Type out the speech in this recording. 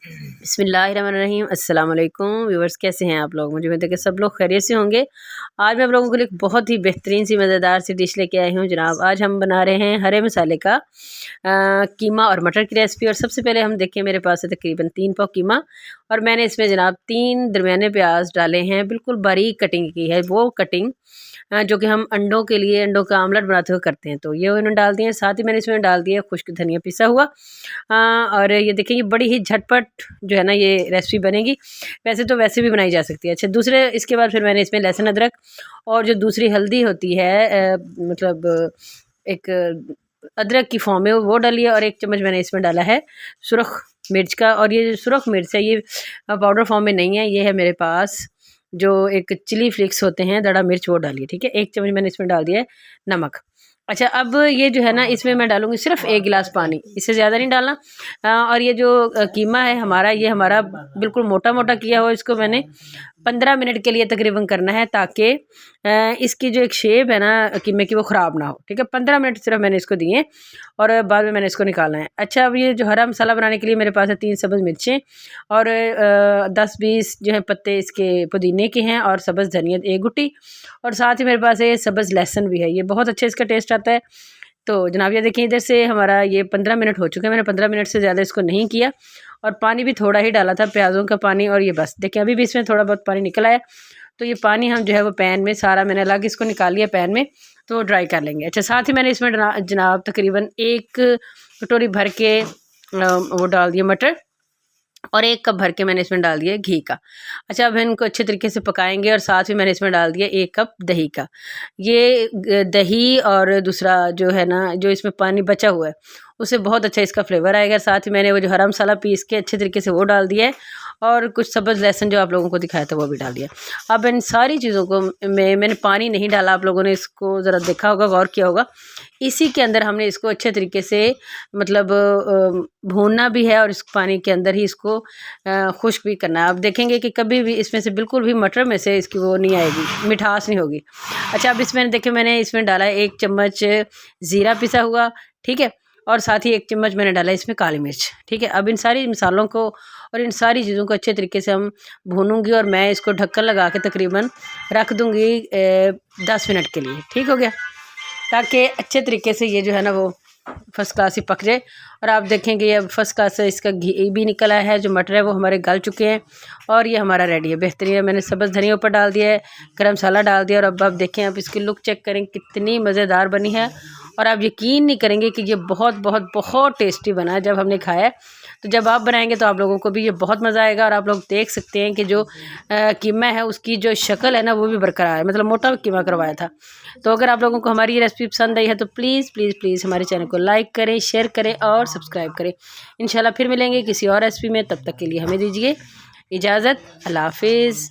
बिस्मिल्लाहिर्रहमानिर्रहीम। अस्सलाम वालेकुम व्यूवर्स, कैसे हैं आप लोग? मुझे उम्मीद है कि सब लोग खैरियत से होंगे। आज मैं आप लोगों के लिए एक बहुत ही बेहतरीन सी मज़ेदार सी डिश लेके आई हूँ जनाब। आज हम बना रहे हैं हरे मसाले का कीमा और मटर की रेसिपी। और सबसे पहले हम देखें, मेरे पास है तकरीबन 3 पाव कीमा और मैंने इसमें जनाब 3 दरमियाने प्याज डाले हैं, बिल्कुल बारीक कटिंग की है वो कटिंग जो कि हम अंडों के लिए अंडों का आमलेट बनाते हुए करते हैं, तो ये उन्होंने डाल दिए। साथ ही मैंने इसमें डाल दिया खुश्क धनिया पिसा हुआ। और ये देखिए, ये बड़ी ही झटपट जो है ना ये रेसिपी बनेगी। वैसे तो वैसे भी बनाई जा सकती है। अच्छा, दूसरे इसके बाद फिर मैंने इसमें लहसुन अदरक और जो दूसरी हल्दी होती है मतलब एक अदरक की फॉर्म में वो डाली है, और 1 चम्मच मैंने इसमें डाला है सुरख मिर्च का। और ये जो सुरख मिर्च है ये पाउडर फॉर्म में नहीं है, ये है मेरे पास जो एक चिली फ्लेक्स होते हैं, दड़ा मिर्च, वो डालिए। ठीक है, 1 चम्मच मैंने इसमें डाल दिया है नमक। अच्छा, अब ये जो है ना इसमें मैं डालूँगी सिर्फ़ 1 गिलास पानी, इससे ज़्यादा नहीं डालना। और ये जो कीमा है हमारा, ये हमारा बिल्कुल मोटा-मोटा किया हुआ, इसको मैंने 15 मिनट के लिए तकरीबन करना है, ताकि इसकी जो एक शेप है ना कीमे की वो ख़राब ना हो। ठीक है, 15 मिनट सिर्फ मैंने इसको दिए और बाद में मैंने इसको निकालना है। अच्छा, अब ये जो हरा मसाला बनाने के लिए मेरे पास है 3 सब्ज़ मिर्चें और 10-20 जो है पत्ते इसके पुदीने के हैं, और सब्ज़ धनिया 1 गुट्टी, और साथ ही मेरे पास ये सब्ज़ लहसुन भी है। ये बहुत अच्छा इसका टेस्ट आता है। तो जनाब ये देखिए, इधर से हमारा ये 15 मिनट हो चुके हैं। मैंने 15 मिनट से ज़्यादा इसको नहीं किया, और पानी भी थोड़ा ही डाला था, प्याज़ों का पानी। और ये बस देखिए, अभी भी इसमें थोड़ा बहुत पानी निकल आया। तो ये पानी हम जो है वो पैन में सारा मैंने अलग इसको निकाल लिया पैन में, तो ड्राई कर लेंगे। अच्छा, साथ ही मैंने इसमें जनाब तकरीबन 1 कटोरी भर के वो डाल दिए मटर, और 1 कप भर के मैंने इसमें डाल दिया घी का। अच्छा, अब इनको अच्छे तरीके से पकाएँगे, और साथ ही मैंने इसमें डाल दिया 1 कप दही का। ये दही और दूसरा जो है ना, जो इसमें पानी बचा हुआ है, उससे बहुत अच्छा इसका फ्लेवर आएगा। साथ ही मैंने वो जो हरा मसाला पीस के अच्छे तरीके से वो डाल दिया है, और कुछ सब्ज़ लहसुन जो आप लोगों को दिखाया था वो भी डाल दिया। अब इन सारी चीज़ों को मैंने पानी नहीं डाला, आप लोगों ने इसको ज़रा देखा होगा, गौर किया होगा। इसी के अंदर हमने इसको अच्छे तरीके से मतलब भूनना भी है, और इस पानी के अंदर ही इसको खुश्क भी करना है। आप देखेंगे कि कभी भी इसमें से बिल्कुल भी मटर में से इसकी वो नहीं आएगी, मिठास नहीं होगी। अच्छा, अब इसमें देखिए, मैंने इसमें डाला है 1 चम्मच ज़ीरा पिसा हुआ। ठीक है, और साथ ही 1 चम्मच मैंने डाला इसमें काली मिर्च। ठीक है, अब इन सारी मसालों को और इन सारी चीज़ों को अच्छे तरीके से हम भूनूंगी, और मैं इसको ढक्कन लगा के तकरीबन रख दूंगी 10 मिनट के लिए। ठीक हो गया, ताकि अच्छे तरीके से ये जो है ना वो फर्स्ट क्लास ही पक जाए। और आप देखेंगे ये फर्स्ट क्लास से इसका घी भी निकल आया है, जो मटर है वो हमारे गल चुके हैं, और ये हमारा रेडी है, बेहतरीन है। मैंने सब्ज़ धनिया ऊपर डाल दिया है, गरम मसाला डाल दिया, और अब आप देखें, आप इसकी लुक चेक करें कितनी मज़ेदार बनी है। और आप यकीन नहीं करेंगे कि ये बहुत बहुत बहुत टेस्टी बना है जब हमने खाया है। तो जब आप बनाएंगे तो आप लोगों को भी ये बहुत मज़ा आएगा। और आप लोग देख सकते हैं कि जो कीमा है उसकी जो शक्ल है ना वो भी बरकरार है, मतलब मोटा कीमा करवाया था। तो अगर आप लोगों को हमारी ये रेसिपी पसंद आई है तो प्लीज़ प्लीज़ प्लीज़ हमारे चैनल को लाइक करें, शेयर करें और सब्सक्राइब करें। इंशाल्लाह फिर मिलेंगे किसी और रेसिपी में, तब तक के लिए हमें दीजिए इजाज़त। अल्लाह हाफिज़।